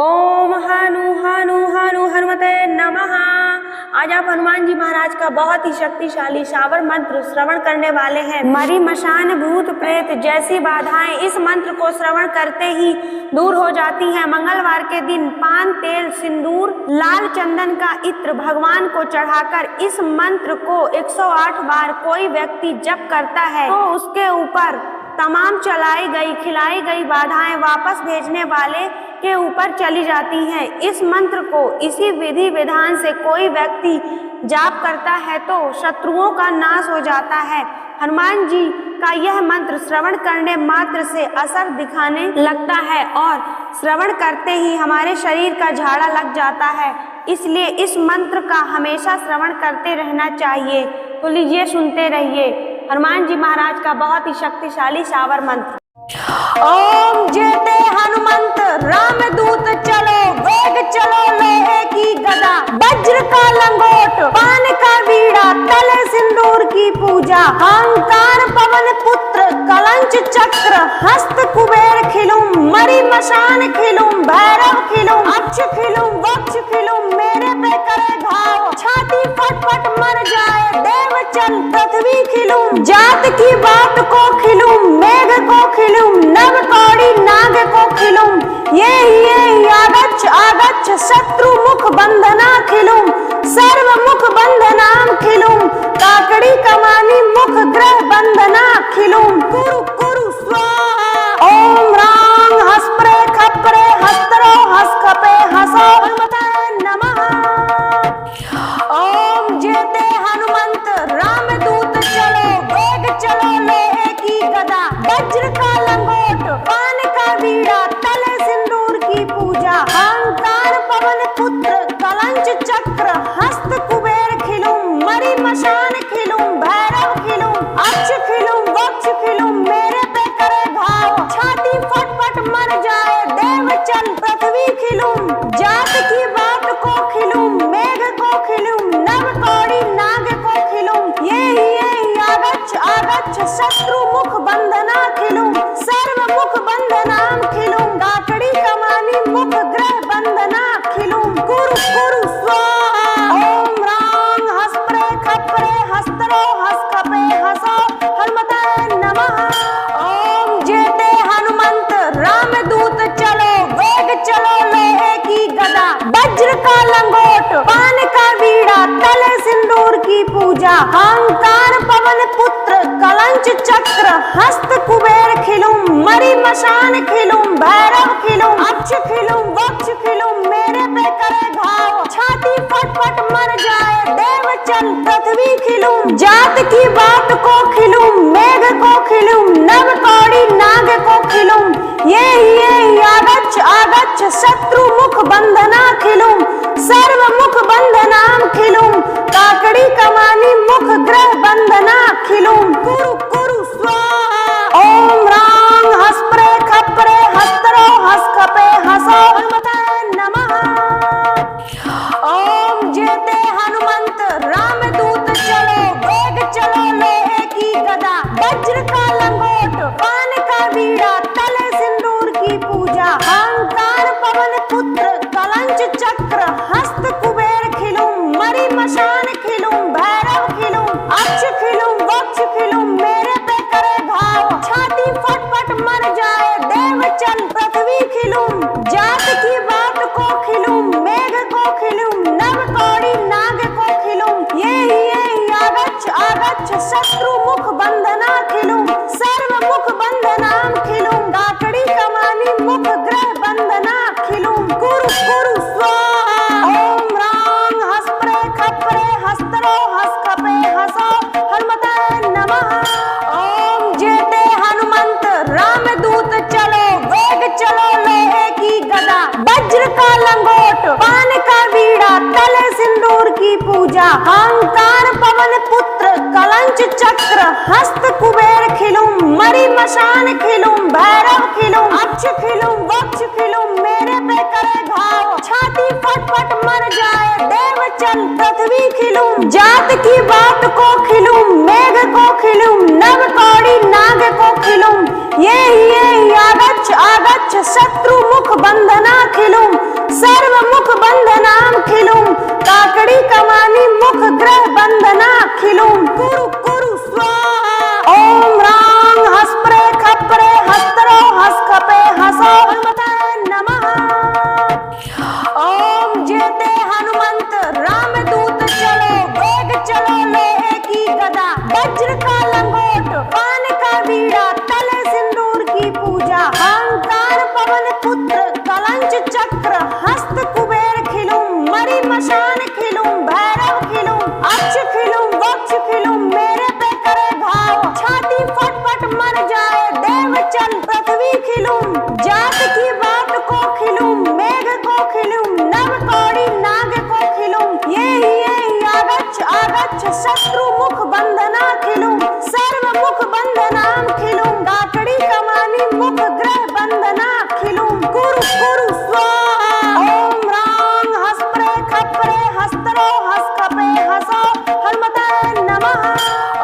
ओम हनु हनु हनु हनुमते नमः। आज आप हनुमान जी महाराज का बहुत ही शक्तिशाली शावर मंत्र श्रवण करने वाले हैं। मरी मशान भूत प्रेत जैसी बाधाएं इस मंत्र को श्रवण करते ही दूर हो जाती हैं। मंगलवार के दिन पान, तेल, सिंदूर, लाल चंदन का इत्र भगवान को चढ़ाकर इस मंत्र को 108 बार कोई व्यक्ति जप करता है तो उसके ऊपर तमाम चलाई गई खिलाई गई बाधाएं वापस भेजने वाले के ऊपर चली जाती हैं। इस मंत्र को इसी विधि विधान से कोई व्यक्ति जाप करता है तो शत्रुओं का नाश हो जाता है। हनुमान जी का यह मंत्र श्रवण करने मात्र से असर दिखाने लगता है और श्रवण करते ही हमारे शरीर का झाड़ा लग जाता है। इसलिए इस मंत्र का हमेशा श्रवण करते रहना चाहिए। तो लीजिए सुनते रहिए हनुमान जी महाराज का बहुत ही शक्तिशाली शावर मंत्र। ओम जेते हनुमंत रामदूत चलो, वेग चलो लोहे की गदा, वज्र का लंगोट पान का बीड़ा, तले सिंदूर की पूजा, अहंकार पवन पुत्र कलंच चक्र, हस्त कुबेर खिलूं, मरी मशान खिलूं, भैरव खिलूं, अक्ष खिलूं, वक्ष खिलूं, मेरे पे करे घाव, छाती फट फट मर जाए, देव चल पृथ्वी खिलूं, जात की बात को खिलूं, मेघ को खिलूं, नव कौड़ी नाग को खिलूं, ये आगच्छ आगच्छ शत्रु मुख बंधना खिलूं, सर्व मुख बंधनाम खिलूं, काकड़ी कमानी मुख ग्रह बंधना खिलूं, कुरु कुरु स्वाहा। ओम राम हस्प्रे खप्रे हस्तरो हस खपे हसो हनुमते नमः। ओम जेते हनुमंत रामदूत चलो, वेग चलो लोहे की गदा, वज्र का लंगोट पान का बीड़ा, तले सिंदूर की पूजा, अहंकार पवन पुत्र कलंच चक्र, हस्त कुबेर खिलूं, मरी मशान खिलूं, भैरव खिलूं, अक्ष खिलूं, वक्ष खिलूं, मेरे पे करे घाव, छाती फट फट मर जाए, देव चल पृथ्वी खिलूं, जात की बात को खिलूं, मेघ को खिलूं, नव कौड़ी नाग को खिलूं, ये आगच्छ आगच्छ शत्रु मुख बंधना खिलूं, सर्व मुख बंधनाम खिलूं, काकड़ी कमानी मुख ग्रह बंधना खिलूं, कुरु कुरु स्वाहा। ओम राम हस्प्रे खप्रे हस्तरो हस खपे हसो हनुमते नमः। ओम जेते हनुमंत रामदूत चलो, वेग चलो लोहे की गदा, वज्र का लंगोट पान का बीड़ा, तले सिंदूर की पूजा, अहंकार पवन पुत्र कलंच चक्र, हस्त कुबेर खिलूं, मरी मशान खिलूं, भैरव खिलूं, अक्ष खिलूं, वक्ष खिलूं, मेरे पे करे घाव, छाती फट फट मर जाए, देव चल पृथ्वी खिलूं, जात की बात को खिलूं, मेघ को खिलूं, नव कौड़ी नाग को खिलूं, ये आगच्छ आगच्छ शत्रु मुख बंधना खिलूं, सर्व मुख बंधनाम खिलूं, काकड़ी कमानी मुख ग्रह बंधना खिलूं, कुरु कुरु स्वाहा। ओम राम हस्प्रे खप्रे हस्तरो हस खपे हसो हनुमते नमः। ओम जेते हनुमंत रामदूत चलो, वेग चलो लोहे की गदा, वज्र का लंगोट पान का बीड़ा, तले सिंदूर की पूजा, अहंकार पवन पुत्र कलंच चक्र, हस्त कुबेर खिलूं, मरी मशान खिलूं, भैरव खिलूं, अक्ष खिलूं, वक्ष खिलूं, मेरे पे करे घाव, छाती फट फट मर जाए, देव चल पृथ्वी खिलूं, जात की बात को खिलूं, मेघ को खिलूं, नव कौड़ी नाग को खिलूं, ये आगच्छ आगच्छ शत्रु मुख बंधना खिलूं, सर्व मुख बंधनाम खिलूं, काकड़ी कमानी मुख ग्रह बंधना खिलूं, कुरु कुरु स्वाहा। ओम राम हस्प्रे खप्रे हस्तरो हस खपे हसो हनुमते नमः। ओम जेते हनुमंत रामदूत चलो, वेग चलो लोहे की गदा, वज्र का लंगोट पान का बीड़ा, तले सिंदूर की पूजा, अहंकार पवन पुत्र कलंच चक्र, हस्त कुबेर खिलूं, मरी मशान खिलूं, भैरव खिलूं, अक्ष खिलूं, वक्ष खिलूं, मेरे पे करे घाव, छाती फट फट मर जाए, देव चल पृथ्वी खिलूं, जात की बात को खिलूं, मेघ को खिलूं, नव कौड़ी नाग को खिलूं, ये आगच्छ आगच्छ शत्रु मुख बंधना खिलूं, खिलूं कुरु कुरु स्वाहा। ओम रांग हस्प्रे खप्रे हस्तरो हस्कपे हसो हनुमते नमः। ओम जेते हनुमंत रामदूत चलो वेग चलो लोहे की गदा वज्र का लंगोट पान का बीड़ा तले सिंदूर की पूजा। अहंकार पवन पुत्र कलंच चक्र हस्त कुबेर खिलूं मरी मशान खिलूं भैरव खिलूं अक्ष खिलूं वक्ष खिलूं मेरे पे करे भाव छाती फट फट मर जाए देव चल पृथ्वी खिलूं जात की बात को खिलूं मेघ को खिलूं नव कौड़ी नाग को खिलूं ये आगच्छ आगच्छ शत्रु मुख बंधना खिलूं सर्व मुख बंधनाम खिलूं गाकड़ी कमानी मुख ग्रह बंधना खिलूं कुरु कुरु स्वाहा। ओम रांग हस्प्रे खप्रे हस्तरो हस्कपे हसो हनुमते नमः।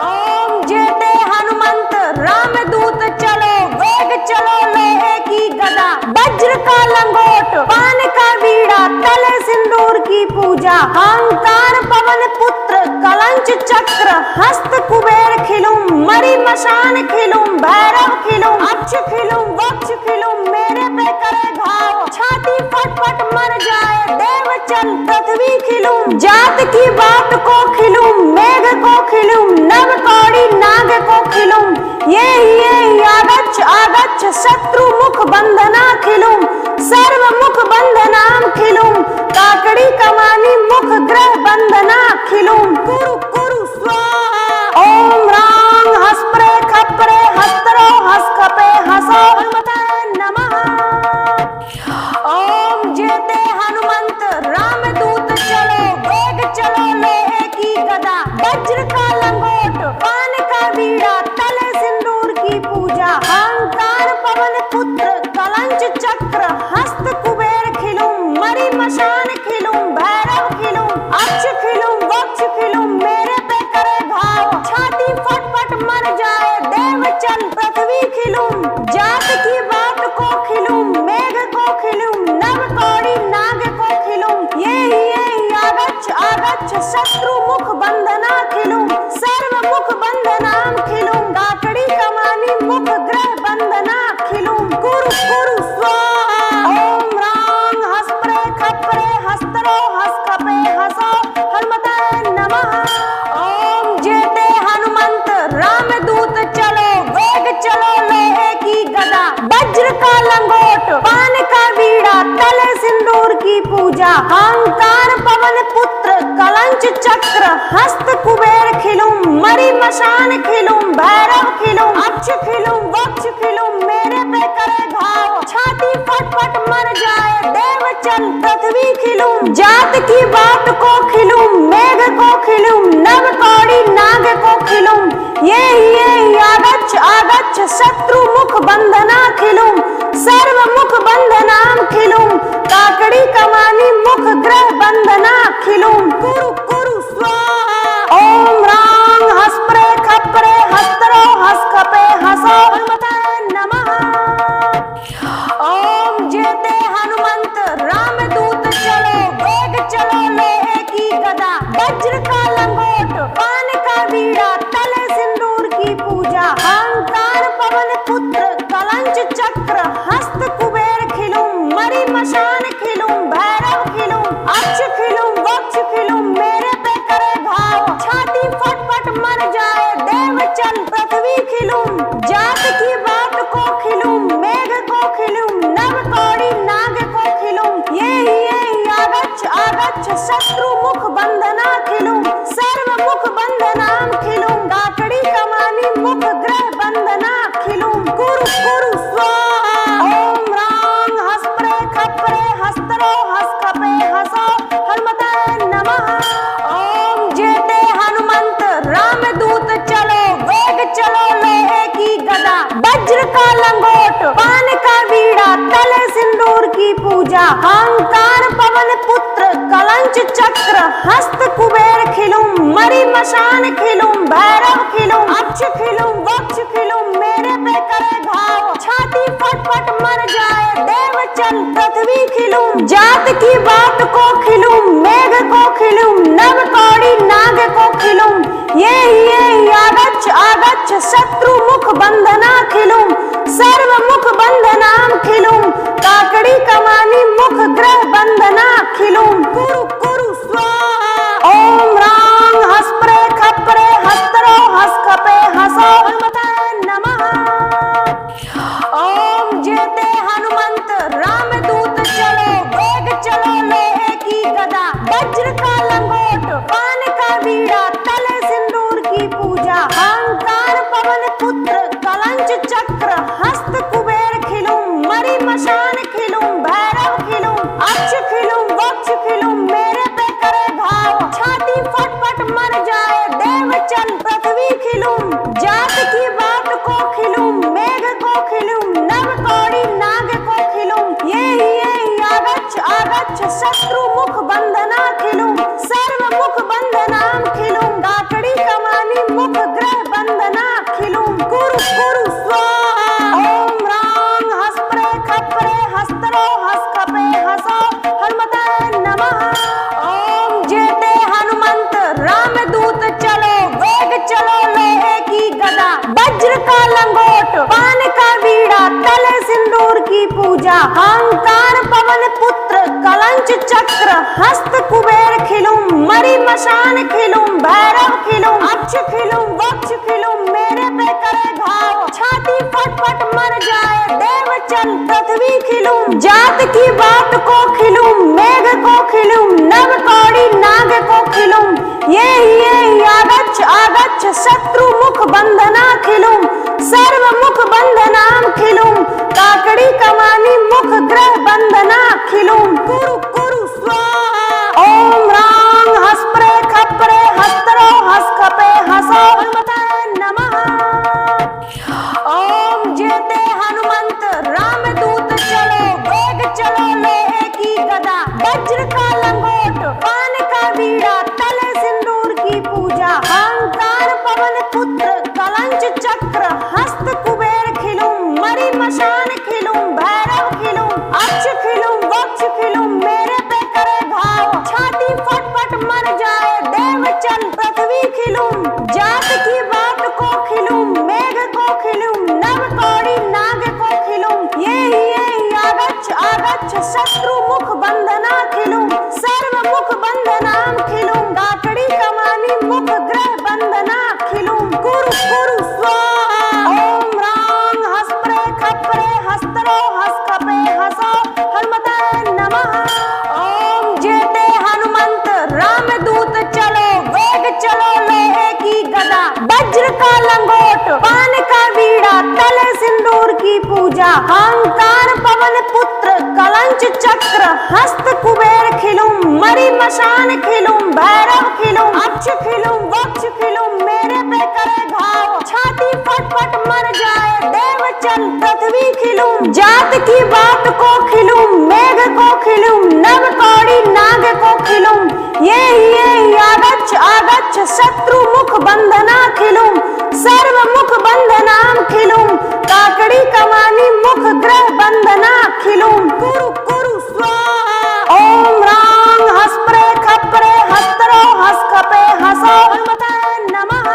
ओम जेते हनुमंत रामदूत चलो वेग चलो लोहे की गदा वज्र का लंगोट पान का बीड़ा तले सिंदूर की पूजा। अहंकार पवन पुत्र कलंच चक्र हस्त कुबेर खिलूं मरी मशान खिलूं भैरव खिलूं अक्ष खिलूं वक्ष खिलूं मेरे पे करे भाव छाती फट फट मर जाए देव चल पृथ्वी खिलूं जात की बात को खिलूं मेघ को खिलूं नव कौड़ी नाग को खिलूं ये आगच्छ आगच्छ शत्रु मुख बंधना खिलूं सर्व मुख बंधनाम खिलूं काकड़ी कमानी मुख ग्रह बंधना खिलूं कुरु कुरु स्वाहा। ओम रांग हस्प्रे खप्रे हस्तरो हस्कपे हसो हनुमते नमः। ओम जेते हनुमंत रामदूत चलो वेग चलो लोहे की गदा वज्र का लंगोट पान का बीड़ा तले सिंदूर की पूजा। अहंकार पवन पुत्र कलंच चक्र हस्त कुबेर खिलूं मरी मशान खिलूं भैरव खिलूं अक्ष खिलूं वक्ष खिलूं मेरे पे करे भाव छाती फट फट मर जाए देव चल पृथ्वी खिलूं जात की बात को खिलूं मेघ को खिलूं नव कौड़ी नाग को खिलूं ये आगच्छ आगच्छ शत्रु मुख बंधना खिलूं सर्व मुख बंधनाम खिलूं गाकड़ी कमानी मुख ग्रह बंधना खिलूं कुरु कुरु स्वाहा। ओम रांग हस्प्रे खप्रे हस्तरो हस्कपे हसो हनुमते नमः। ओम जेते हनुमंत रामदूत चलो वेग चलो लोहे की गदा वज्र का लंगोट पान का बीड़ा तले सिंदूर की पूजा। अहंकार पवन पुत्र कलंच चक्र हस्त कुबेर खिलूं मरी मशान खिलूं भैरव खिलूं अक्ष खिलूं वक्ष खिलूं मेरे पे करे भाव छाती फट फट मर जाए देव चल पृथ्वी खिलूं जात की बात को खिलूं मेघ को खिलूं नव कौड़ी नाग को खिलूं ये आगच्छ आगच्छ शत्रु मुख बंधना खिलूं सर्व मुख बंधनाम खिलूं काकड़ी कमानी मुख ग्रह बंधना खिलूं कुरु कुरु स्वाहा। ओम रांग हस्प्रे खप्रे हस्तरो हस्कपे हसो हनुमते नमः। ओम जेते हनुमंत रामदूत चलो वेग चलो लोहे की गदा वज्र का लंगोट पान का बीड़ा तले सिंदूर की पूजा। अहंकार पवन पुत्र कलंच चक्र हस्त कुबेर खिलूं मरी मशान खिलूं भैरव खिलूं अक्ष खिलूं वक्ष खिलूं मेरे पे करे भाव छाती फट फट मर जाए देव चल पृथ्वी खिलूं जात की बात को खिलूं मेघ को खिलूं नव कौड़ी नाग को खिलूं ये आगच्छ आगच्छ शत्रु मुख बंधना खिलूं सर्व मुख बंधनाम खिलूं गाकड़ी कमानी मुख ग्रह बंधना खिलूं कुरु कुरु स्वाहा। ओम रांग हस्प्रे खप्रे हस्तरो हस्कपे हसो हनुमते नमः। ओम जेते हनुमंत रामदूत चलो वेग चलो लोहे की गदा वज्र का लंगोट पान का बीड़ा तले सिंदूर की पूजा। अहंकार पवन पुत्र कलंच चक्र हस्त कुबेर खिलूं मरी मशान खिलूं भैरव खिलूं अक्ष खिलूं वक्ष खिलूं मेरे पे करे भाव छाती फट फट मर जाए देव चल पृथ्वी खिलूं जात की बात को खिलूं मेघ को खिलूं नव कौड़ी नाग को खिलूं ये आगच्छ आगच्छ शत्रु मुख बंधना खिलूं, सर्व मुख बंधनाम खिलूं, काकड़ी कमानी मुख ग्रह बंधना खिलूं। कुरु कुरु स्वाहा। ओम रांग हस्प्रे खप्रे हस्तरो हस्कपे हसो हनुमते नमः। ओम जेते हनुमंत रामदूत चलो, वेग चलो लोहे की गदा, वज्र का लंगोट पान का बीड़ा, तले सिंदूर की पूजा, अहंकार पवन पुत्र कलंच चक्र, हस्त कुबेर खिलूं, मरी मशान खिलूं, भैरव खिलूं, अक्ष खिलूं, वक्ष खिलूं, मेरे पे करे घाव, छाती फट फट मर जाए, देव चल पृथ्वी खिलूं, जात की बात को खिलूं, मेघ को खिलूं, नव कौड़ी नाग को खिलूं, ये आगच्छ आगच्छ शत्रु मुख बंधना खिलूं, सर्व मुख बंधनाम खिलूं, काकड़ी कमानी मुख ग्रह बंधना खिलूं। कुरु कुरु स्वाहा। ओम रांग हस्प्रे खप्रे हस्तरो हस्कपे हसो हनुमते नमः। ओम जेते हनुमंत रामदूत चलो, वेग चलो लोहे की गदा, वज्र का लंगोट पान का बीड़ा, तले सिंदूर की पूजा, अहंकार पवन पुत्र कलंच चक्र, हस्त कुबेर खिलूं, मरी मशान खिलूं, भैरव खिलूं, अक्ष खिलूं, वक्ष खिलूं, मेरे पे करे घाव, छाती फट फट मर जाए, देव चल पृथ्वी खिलूं, जात की बात को खिलूं, मेघ को खिलूं, नव कौड़ी नाग को खिलूं, ये आगच्छ आगच्छ शत्रु मुख बंधना खिलूं, सर्व मुख बंधनाम खिलूं, काकड़ी कमानी मुख ग्रह बंधना खिलूं। कुरु कुरु स्वाहा। ओम रांग हस्प्रे खप्रे हस्तरो हस्कपे हसो हनुमते नमः। ओम जेते हनुमंत रामदूत चलो, वेग चलो लोहे की गदा, वज्र का लंगोट पान का बीड़ा, तले सिंदूर की पूजा, अहंकार पवन पुत्र कलंच चक्र, हस्त कुबेर खिलूं, मरी मशान खिलूं, भैरव खिलूं, अक्ष खिलूं, वक्ष खिलूं, मेरे पे करे घाव, छाती फट फट मर जाए, देव चल पृथ्वी खिलूं, जात की बात को खिलूं, मेघ को खिलूं, नव कौड़ी नाग को खिलूं, ये आगच्छ आगच्छ शत्रु मुख बंधना खिलूं, सर्व मुख बंधनाम खिलूं, काकड़ी कमानी मुख ग्रह बंधना खिलूं। कुरु कुरु स्वाहा। ओम रांग हस्प्रे खप्रे हस्तरो हस्कपे हसो हनुमते नमः। ओम जेते हनुमंत रामदूत चलो, वेग चलो लोहे की गदा, वज्र का लंगोट पान का बीड़ा, तले सिंदूर की पूजा, अहंकार पवन पुत्र कलंच चक्र, हस्त कुबेर खिलूं, मरी मशान खिलूं, भैरव खिलूं, अक्ष खिलूं, वक्ष खिलूं, मेरे पे करे घाव, छाती फट फट मर जाए, देव चल पृथ्वी खिलूं, जात की बात को खिलूं, मेघ को खिलूं, नव कौड़ी नाग को खिलूं, ये आगच्छ आगच्छ शत्रु मुख बंधना खिलूं, सर्व मुख बंधनाम खिलूं, काकड़ी कमानी मुख ग्रह बंधना खिलूं। कुरु कुरु स्वाहा। ओम रांग हस्प्रे खप्रे हस्तरो हस्कपे हसो हनुमते नमः।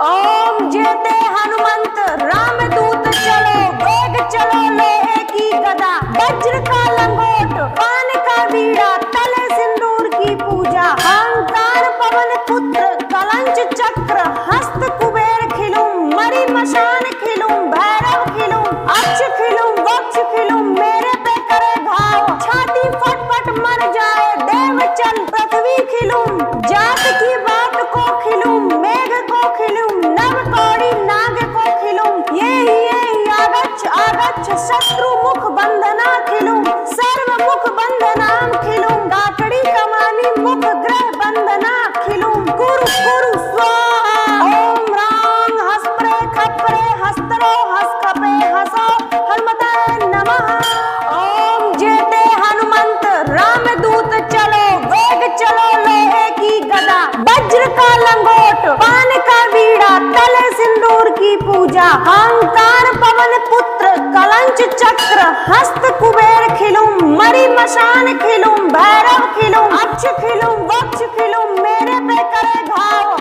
ओम जेते हनुमंत रामदूत चलो, वेग चलो लोहे की गदा, वज्र का लंगोट पान का बीड़ा, तले सिंदूर की पूजा, अहंकार पवन पुत्र कलंच चक्र, हस्त कुबेर खिलूं, मरी मशान खिलूं, भैरव खिलूं, अक्ष खिलूं, वक्ष खिलूं, मेरे पे करे घाव, छाती फट फट मर जाए, देव चल पृथ्वी खिलूं, जात की बात को खिलूं, मेघ को खिलूं, नव कौड़ी नाग को खिलूं, ये आगच्छ आगच्छ शत्रु मुख बंधना खिलूं, सर्व मुख बंधनाम खिलूं, काकड़ी कमानी मुख ग्रह बंधना खिलूं। कुरु कुरु स्वाहा। ओम रांग हस्प्रे खप्रे हस्तरो हस्कपे हसो हनुमते नमः। ओम जेते हनुमंत रामदूत चलो, वेग चलो लोहे की गदा, वज्र का लंगोट पान का बीड़ा, तले सिंदूर की पूजा, अहंकार पवन पुत्र कलंच चक्र, हस्त कुबेर खिलूं, मरी मशान खिलूं, भैरव खिलूं, अक्ष खिलूं, वक्ष खिलूं, मेरे पे करे घाव,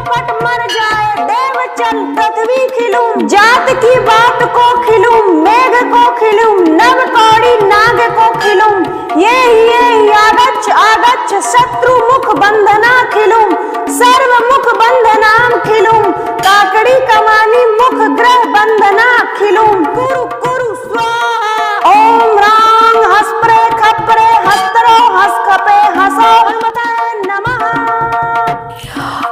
फट मर जाए देव चल पृथ्वी खिलूं, जात की बात को खिलूं, मेघ को खिलूं, नव कौड़ी नाग को खिलूं, ये आगच्छ आगच्छ शत्रु मुख बंधना खिलूं, सर्व मुख बंधनाम खिलूं, काकड़ी कमानी मुख ग्रह बंधना खिलूं, कुरु कुरु स्वाहा। ओम रांग हस्प्रे खप्रे हस्तरो हस्कपे हसो हनुमते नमः।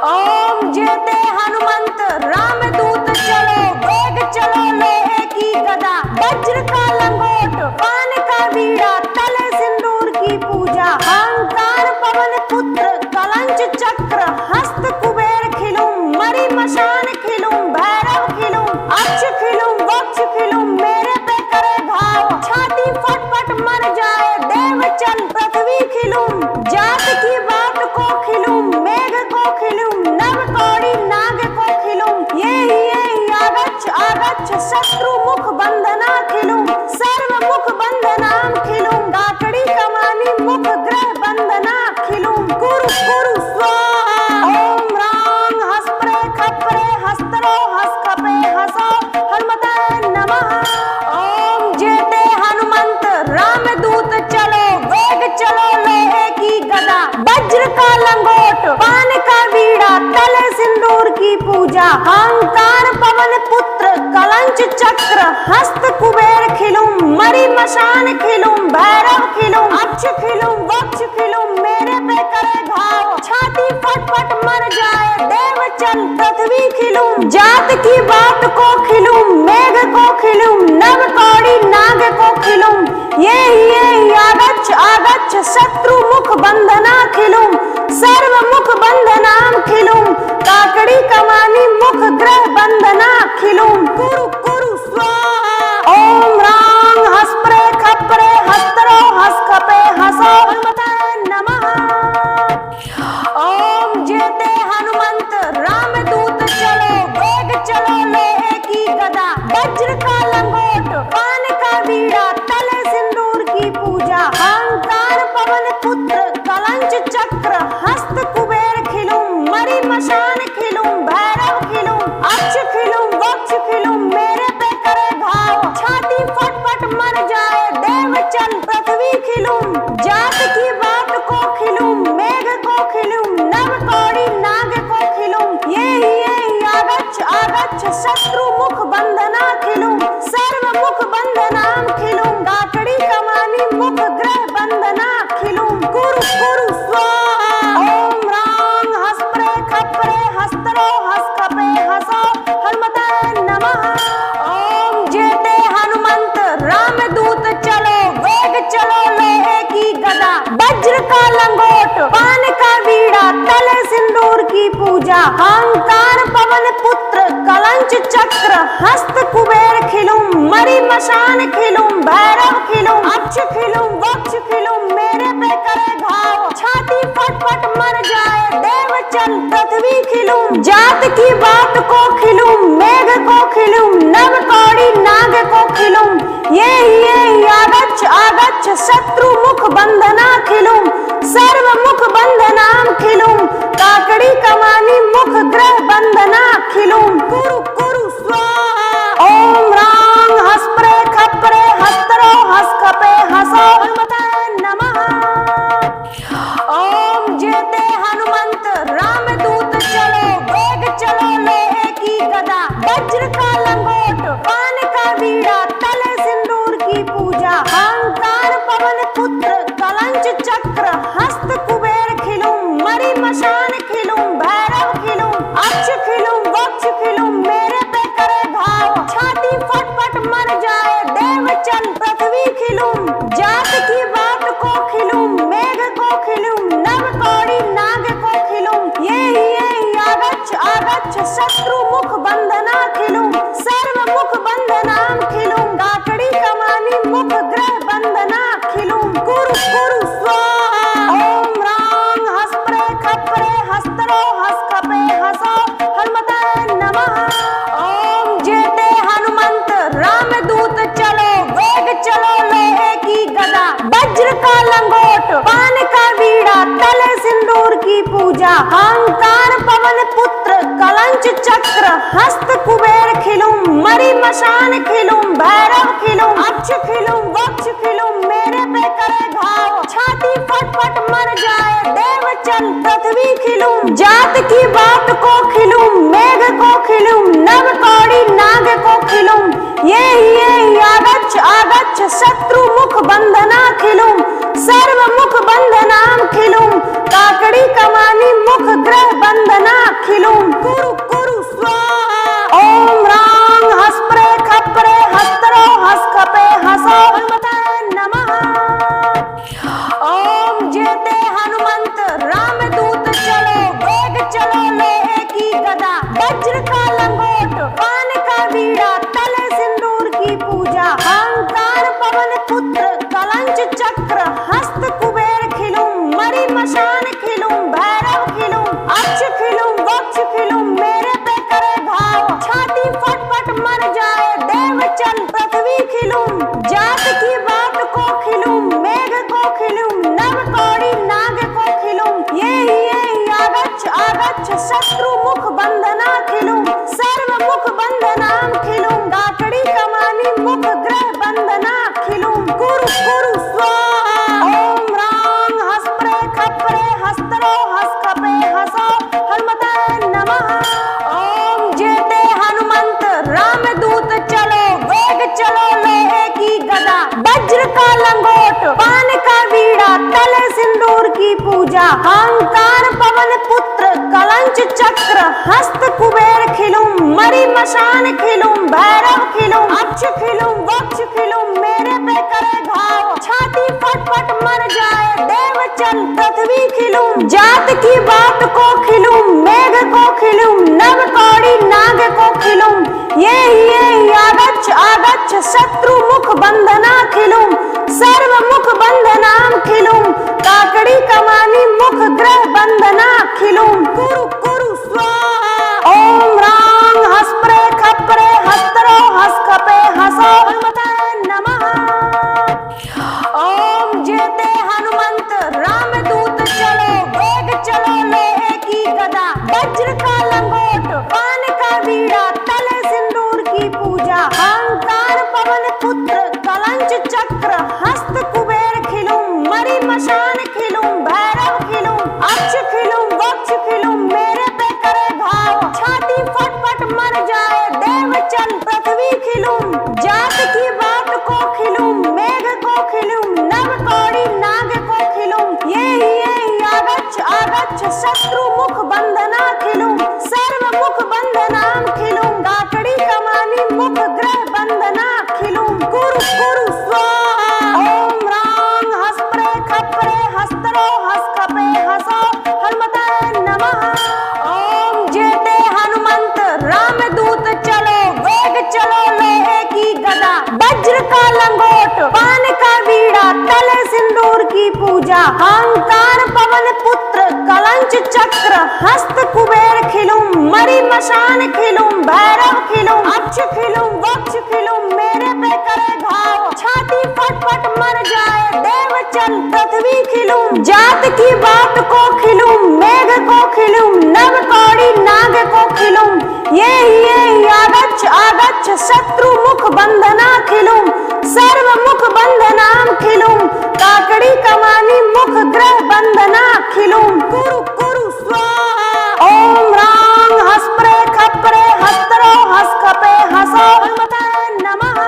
ओम जेते हनुमंत रामदूत चलो, वेग चलो लोहे की गदा, वज्र का लंगोट पान का बीड़ा, तले सिंदूर की पूजा, अहंकार पवन पुत्र कलंच चक्र, हस्त कुबेर खिलूं, मरी मशान खिलूं, भैरव खिलूं, अक्ष खिलूं, वक्ष खिलूं, मेरे पे करे घाव, छाती फट फट मर जाए देव चल पृथ्वी खिलूं, जात की बात को खिलूं, मेघ को खिलूं, नव कौड़ी नाग को खिलूं, ये आगच्छ आगच्छ शत्रु मुख बंधना खिलूं, सर्व मुख बंधनाम खिलूं, काकड़ी कमानी मुख ग्रह बंधना खिलूं, कुरु कुरु स्वाहा। ओम रांग हस्प्रे खप्रे हस्तरो हस्कपे हसो हनुमते नमः। ओम जेते हनुमंत रामदूत चलो, वेग चलो लोहे की गदा, वज्र का लंगोट पान का बीड़ा, तले सिंदूर की पूजा, अहंकार पवन पुत्र कलंच चक्र, हस्त कुबेर खिलूं, मरी मशान खिलूं, भैरव खिलूं, अक्ष खिलूं, वक्ष खिलूं, मेरे पे करे घाव, छाती फट फट मर जाए देव चल पृथ्वी खिलूं, जात की बात को खिलूं, मेघ को खिलूं, नव कौड़ी नाग को खिलूं, ये आगच्छ आगच्छ शत्रु मुख बंधना खिलूं, सर्व मुख बंधनाम खिलूं, काकड़ी कमानी मुख ग्रह बंधना खिलूं, कुरु कुरु स्वाहा। ओम रांग हस्प्रे खप्रे हस्तरो हस्कपे हसो हनुमते नमः। ओम जेते हनुमंत रामदूत चलो, वेग चलो लोहे की गदा, वज्र का लंगोट पान का बीड़ा, तले सिंदूर की पूजा, अहंकार पवन पुत्र कलंच चक्र, हस्त कुबेर खिलूं, मरी मशान खिलूं, भैरव खिलूं, अक्ष खिलूं, वक्ष खिलूं, मेरे पे करे घाव, छाती फट फट मर जाए देव चल पृथ्वी खिलूं, जात की बात को खिलूं, मेघ को खिलूं, नव कौड़ी नाग को खिलूं, ये आगच्छ आगच्छ शत्रु मुख बंधना खिलूं, सर्व मुख बंधनाम खिलूं, काकड़ी कमानी मुख ग्रह बंधना खिलूं, कुरु कुरु स्वाहा। ओम रांग हस्प्रे खप्रे हस्तरो हस्कपे हसो हनुमते नमः। ओम जेते हनुमंत रामदूत चलो, वेग चलो लोहे की गदा, वज्र का लंगोट पान का बीड़ा, तले सिंदूर की पूजा, अहंकार पवन पुत्र कलंच चक्र, हस्त कुबेर खिलूं, मरी मशान खिलूं, भैरव खिलूं, अक्ष खिलूं, वक्ष खिलूं, मेरे पे करे घाव, छाती फट फट मर जाए देव चल पृथ्वी खिलूं, जात की बात को खिलूं, मेघ को खिलूं, नव कौड़ी नाग को खिलूं, ये आगच्छ आगच्छ शत्रु मुख बंधना खिलूं, सर्व मुख बंधनाम खिलूं, काकड़ी कमानी मुख ग्रह बंधना खिलूं, कुरु कुरु स्वाहा। ओम रांग हस्प्रे खप्रे हस्तरो हस्कपे हसो हनुमते नमः। ओम जेते हनुमंत रामदूत चलो, वेग चलो लोहे की गदा, वज्र का लंगोट पान का बीड़ा, तले सिंदूर की पूजा, अहंकार पवन पुत्र कलंच चक्र, हस्त कुबेर खिलूं, मरी मशान खिलूं, भैरव खिलूं, अक्ष खिलूं, वक्ष खिलूं, मेरे पे करे घाव, छाती फट फट मर जाए देव चल पृथ्वी खिलूं, जात की बात को खिलूं, मेघ को खिलूं, नव कौड़ी नाग को खिलूं, ये आगच्छ आगच्छ शत्रु मुख बंधना खिलूं, सर्व मुख बंधनाम खिलूं, काकड़ी कमानी मुख ग्रह बंधना खिलूं, कुरु कुरु स्वाहा। ओम रांग हस्प्रे खप्रे हस्तरो हस्कपे हसो हनुमते नमः। ओम जेते हनुमंत रामदूत चलो, वेग चलो लोहे की गदा, वज्र का लंगोट पान का बीड़ा, तले सिंदूर की पूजा। अहंकार पवन पुत्र कलंच चक्र हस्त कुबेर खिलूं, मरी मशान खिलूं, भैरव खिलूं, अक्ष खिलूं, वक्ष खिलूं, मेरे पे करे घाव, छाती फट फट मर जाए, देव चल पृथ्वी खिलूं, जात की बात को खिलूं, मेघ को खिलूं, नव कौड़ी नाग को खिलूं, ये आगच्छ आगच्छ शत्रु मुख बंधना खिलूं, सर्व मुख बंधनाम खिलूं, काकड़ी कमानी मुख ग्रह बंधना खिलूं, कुरु कुरु स्वाहा। ओम राम हस्प्रे खप्रे हस्तरो हस्कपे हसो हनुमते नमः। ओम जेते हनुमंत रामदूत चलो, वेग चलो लोहे की गदा, वज्र का लंगोट पान का बीड़ा, तले सिंदूर की पूजा। अहंकार पवन पुत्र कलंच चक्र हस्त कुबेर खिलूं, मरी मशान खिलूं, भैरव खिलूं, अक्ष खिलूं, वक्ष खिलूं, मेरे पे करे घाव, छाती फट फट मर जाए, देव चल पृथ्वी खिलूं, जात की बात को खिलूं, मेघ को खिलूं, नव कौड़ी नाग को खिलूं, ये आगच्छ आगच्छ शत्रु मुख बंधना खिलूं, सर्व मुख बंधनाम खिलूं, काकड़ी कमानी मुख ग्रह बंधना खिलूं, कुरु कुरु स्वाहा। ओम राम हस्प्रे खप्रे हस्तरो हस्कपे हसो हनुमते नमः। ओम जेते हनुमंत रामदूत चलो, वेग चलो लोहे की गदा, वज्र का लंगोट पान का बीड़ा, तले सिंदूर की पूजा। अहंकार पवन पुत्र कलंच चक्र हस्त कुबेर खिलूं, मरी मशान खिलूं, भैरव खिलूं, अक्ष खिलूं, वक्ष खिलूं, मेरे पे करे घाव, छाती फट फट मर जाए, देव चल पृथ्वी खिलूं, जात की बात को खिलूं, मेघ को खिलूं, नव कौड़ी नाग को खिलूं, ये आगच्छ आगच्छ शत्रु मुख बंधना खिलूं, सर्व मुख बंधनाम खिलूं, काकड़ी कमानी मुख ग्रह बंधना खिलूं, कुरु कुरु स्वाहा। ओम राम हस्प्रे खप्रे हस्तरो हस्कपे हसो हनुमते नमः। ओम जेते हनुमंत रामदूत चलो, वेग चलो लोहे की गदा, वज्र का लंगोट पान का बीड़ा, तले सिंदूर की पूजा। अहंकार पवन पुत्र कलंच चक्र हस्त कुबेर खिलूं, मरी मशान खिलूं, भैरव खिलूं, अक्ष खिलूं, वक्ष खिलूं, मेरे पे करे घाव, छाती फट फट मर जाए, देव चल पृथ्वी खिलूं, जात की बात को खिलूं, मेघ को खिलूं, नव कौड़ी नाग को खिलूं, ये आगच्छ आगच्छ शत्रु मुख बंधना खिलूं, सर्व मुख बंधनाम खिलूं, काकड़ी कमानी मुख ग्रह बंधना खिलूं, कुरु कुरु स्वाहा। ओम राम हस्प्रे खप्रे हस्तरो हस्कपे हसो हनुमते नमः। ओम जेते हनुमंत रामदूत चलो, वेग चलो लोहे की गदा, वज्र का लंगोट पान का बीड़ा, तले सिंदूर की पूजा। अहंकार पवन पुत्र कलंच चक्र हस्त कुबेर खिलूं, मरी मशान खिलूं, भैरव खिलूं, अक्ष खिलूं, वक्ष खिलूं, मेरे पे करे घाव, छाती फट फट मर जाए, देव चल पृथ्वी खिलूं, जात की बात को खिलूं, मेघ को खिलूं, नव कौड़ी नाग को खिलूं, ये आगच्छ आगच्छ शत्रु मुख बंधना खिलूं, सर्व मुख बंधनाम खिलूं, काकड़ी कमानी मुख ग्रह बंधना खिलूं, कुरु कुरु स्वाहा। ओम राम हस्प्रे खप्रे हस्तरो हस्कपे हसो हनुमते नमः।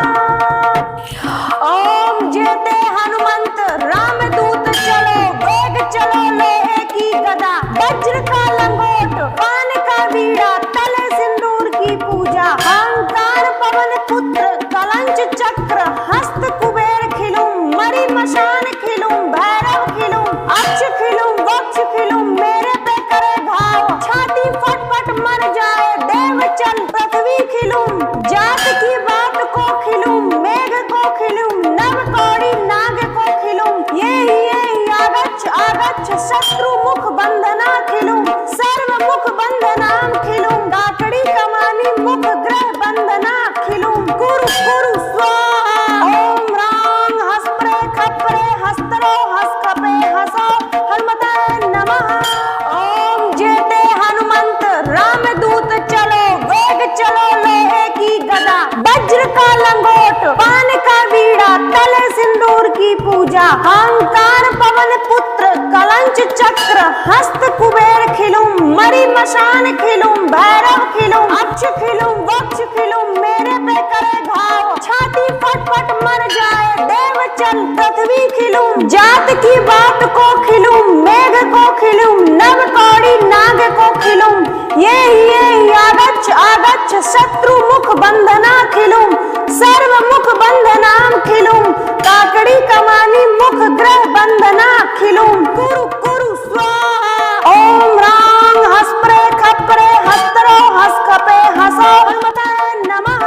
ओम जेते हनुमंत रामदूत चलो, वेग चलो लोहे की गदा, वज्र का लंगोट पान का बीड़ा, तले सिंदूर की पूजा। अहंकार पवन पुत्र कलंच चक्र हस्त कुबेर खिलूं, मरी मशान खिलूं, भैरव खिलूं, अक्ष खिलूं, वक्ष खिलूं, मेरे पे करे घाव, छाती फट फट मर जाए, देव चल पृथ्वी खिलूं, जात की बात को खिलूं, मेघ को खिलूं, नव कौड़ी नाग को खिलूं, ये आगच्छ आगच्छ शत्रु मुख बंधना खिलूं, सर्व मुख बंधनाम खिलूं, काकड़ी कमानी मुख ग्रह बंधना खिलूं, कुरु कुरु स्वाहा। ओम राम हस्प्रे खप्रे हस्तरो हस्कपे हसो हनुमते नमः। पूजा। अहंकार पवन पुत्र कलंच चक्र हस्त कुबेर खिलूं, मरी मशान खिलूं, भैरव खिलूं, अक्ष खिलूं, वक्ष खिलूं, मेरे पे करे घाव, छाती फट फट मर जाए, देव चल पृथ्वी खिलूं, जात की बात को खिलूं, मेघ को खिलूं, नव कौड़ी नाग को खिलूं, ये आगच्छ आगच्छ शत्रु मुख बंधना खिलूं, सर्व मुख बंधनाम खिलूं, काकड़ी कमानी मुख ग्रह बंधना खिलूं, कुरु कुरु स्वाहा। ओम रांग हस्प्रे खप्रे हस्तरो हस्कपे हसो हनुमते नमः।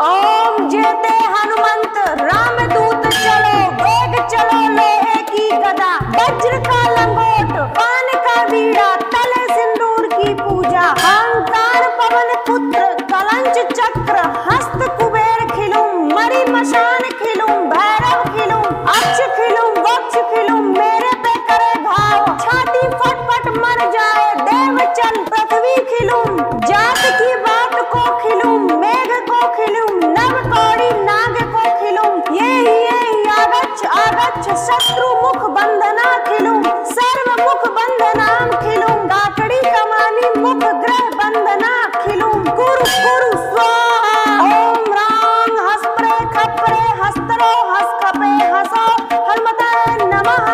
ओम जेते हनुमंत रामदूत चलो, वेग चलो लोहे की गदा, वज्र का लंगोट पान का बीड़ा, तले सिंदूर की पूजा। अहंकार पवन पुत्र कलंच चक्र हस्त कुबेर खिलूं, मरी मशान खिलूं, भैरव खिलूं, अक्ष खिलूं, वक्ष खिलूं, मेरे पे करे घाव, छाती फट फट मर जाए, देव चल पृथ्वी खिलूं, जात की बात को खिलूं, मेघ को खिलूं, नव कौड़ी नाग को खिलूं, ये आगच्छ आगच्छ शत्रु मुख बंधना खिलूं, सर्व मुख बंधनाम खिलूं, गाकड़ी कमानी मुख ग्रह बंधना खिलूं, कुरु कुरु स्वाहा। ओम रांग हस्प्रे खप्रे हस्तरो हस्कपे हसो हनुमते नमः।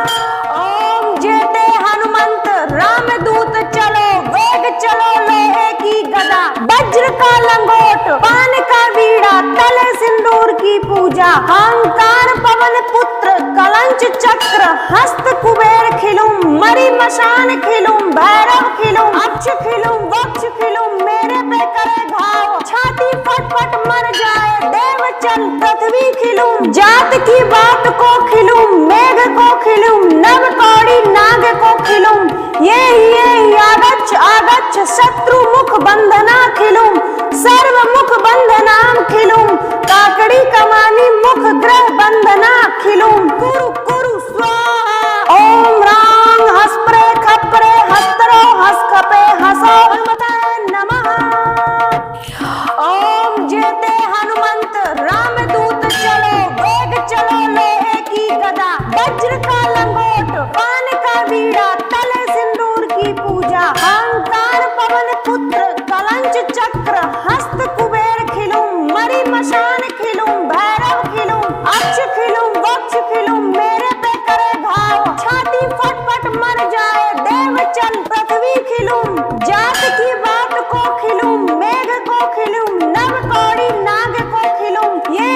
ओम जेते हनुमंत रामदूत चलो, वेग चलो लोहे की गदा, वज्र का लंगोट पान का बीड़ा, तले सिंदूर की पूजा। अहंकार पवन पुत्र कलंच चक्र हस्त कुबेर खिलूं, मरी मशान खिलूं, भैरव खिलूं, अक्ष खिलूं, वक्ष खिलूं, मेरे पे करे घाव, छाती फट फट मर जाए, देव चल पृथ्वी खिलूं, जात की बात को खिलूं, मेघ को खिलूं, नव कौड़ी नाग को खिलूं, ये आगच्छ आगच्छ शत्रु मुख बंधना खिलूं, सर्व मुख बंधनाम खिलूं, काकड़ी कमानी मुख ग्रह बंधना खिलूं, कुरु कुरु स्वाहा। ओम रांग हस्प्रे खप्रे हस्तरो हस्कपे हसो हनुमते नमः। ओम जेते हनुमंत रामदूत चलो, वेग चलो लोहे की गदा, वज्र का लंगोट पान का बीड़ा, तले सिंदूर की पूजा। अहंकार पवन पुत्र कलंच चक्र हस्त कुबेर खिलूं, मरी मशान खिलूं, भैरव खिलूं, अक्ष खिलूं, वक्ष खिलूं, मेरे पे करे घाव, छाती फट फट मर जाए, देव चल पृथ्वी खिलूं, जात की बात को खिलूं, मेघ को खिलूं, नव कौड़ी नाग को खिलूं, ये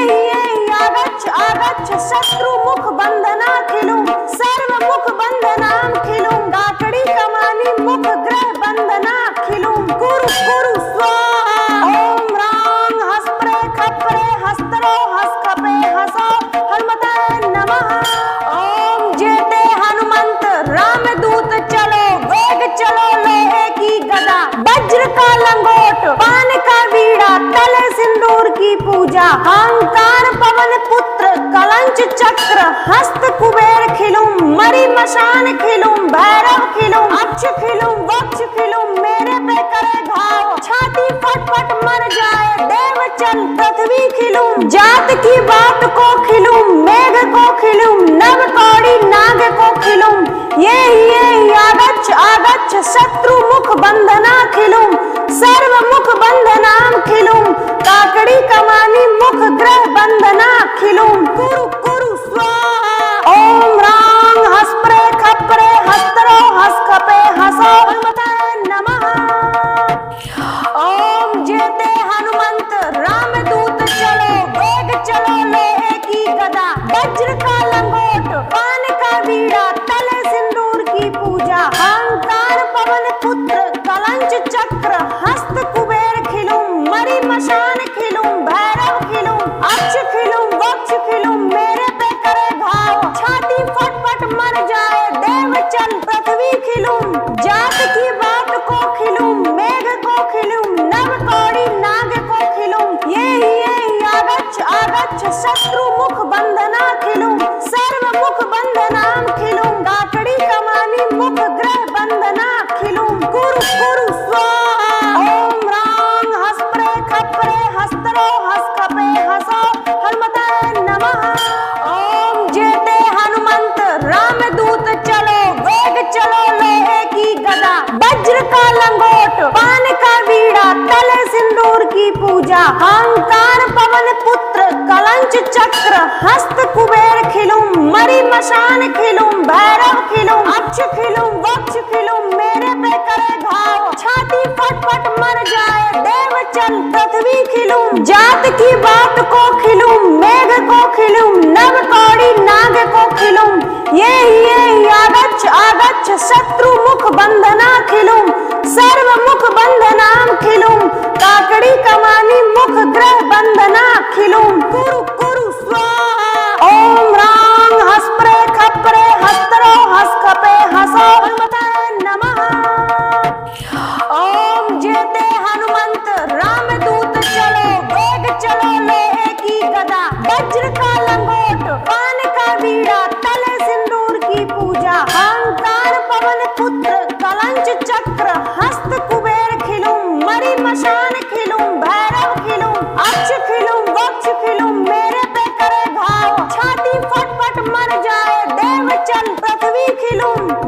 आगच्छ आगच्छ शत्रु मुख बंधना खिलूं, सर्व मुख बंधनाम खिलूं, गाकड़ी कमानी मुख ग्रह बंधना खिलूं, कुरु कुरु स्वाहा। ओम रांग हस्प्रे खप्रे हस्तरो हस्कपे हसो हनुमते नमः। ओम जेते हनुमंत रामदूत चलो, वेग चलो लोहे की गदा, वज्र का लंगोट पान का बीड़ा, तले सिंदूर की पूजा। अहंकार पवन पुत्र कलंच चक्र हस्त कुबेर खिलूं, मरी मशान खिलूं, भैरव खिलूं, अक्ष खिलूं, वक्ष खिलूं, मेरे पे करे घाव, छाती फट फट मर जाए, देव चल पृथ्वी खिलूं, जात की बात को खिलूं, मेघ को खिलूं, नव कौड़ी नाग को खिलूं, ये आगच्छ आगच्छ शत्रु मुख बंधना खिलूं, सर्व मुख बंधनाम खिलूं, काकड़ी कमानी मुख ग्रह बंधना खिलूं, कुरु कुरु स्वाहा। ओम रांग हस्प्रे खप्रे हस्तरो हस्कपे हसो हनुमते नमः। ओम जेते हनुमंत रामदूत चलो, वेग चलो लोहे की गदा, वज्र का लंगोट पान का बीड़ा, तले सिंदूर की पूजा। अहंकार पवन पुत्र कलंच चक्र हस्त कुबेर खिलूं, मरी मशान खिलूं, भैरव खिलूं, अक्ष खिलूं, वक्ष खिलूं, मेरे पे करे घाव, छाती फट फट मर जाए, देव चल पृथ्वी खिलूं, जात की बात को खिलूं, मेघ को खिलूं, नव कौड़ी नाग को खिलूं, ये आगच्छ आगच्छ शत्रु मुख बंधना खिलूं, सर्व मुख बंधनाम खिलूं, गाकड़ी कमानी मुख ग्रह बंधना खिलूं, कुरु कुरु स्वाहा। ओम रांग हस्प्रे खप्रे हस्तरो हस्कपे हसो हनुमते नमः। ओम जेते हनुमंत रामदूत चलो, वेग चलो लोहे की गदा, वज्र का लंगोट पान का बीड़ा, तले सिंदूर की पूजा, अहंकार पवन पुत्र कलंच चक्र, हस्त कुबेर खिलूं, मरी मशान खिलूं, भैरव खिलूं, अक्ष खिलूं, वक्ष खिलूं, मेरे पे करे घाव, छाती फट फट मर जाए, देव चल पृथ्वी खिलूं, जात की बात को खिलूं, मेघ को खिलूं, नव कौड़ी नाग को खिलूं, ये आगच्छ आगच्छ शत्रु मुख बंधना खिलूं, सर्व मुख बंधनाम खिलूं, काकड़ी कमानी मुख ग्रह बंधना खिलूं, कुरु कुरु स्वाहा, ओम रांग हस्प्रे खप्रे हस्तरो हस्खपे हसो हनुमते नमः। ओम जेते हनुमंत रामदूत चलो, वेग चलो लोहे की गदा, वज्र का लंगोट पान का बीड़ा, तले सिंदूर की पूजा, अहंकार पवन पुत्र कलंच चक्र, हस्त कुबेर खिलूं, मरी मशान खिलूं, भैरव खिलूं, अक्ष खिलूं, वक्ष खिलूं, मेरे पे करे घाव, छाती फट फट मर जाए, देव चल पृथ्वी खिलूं,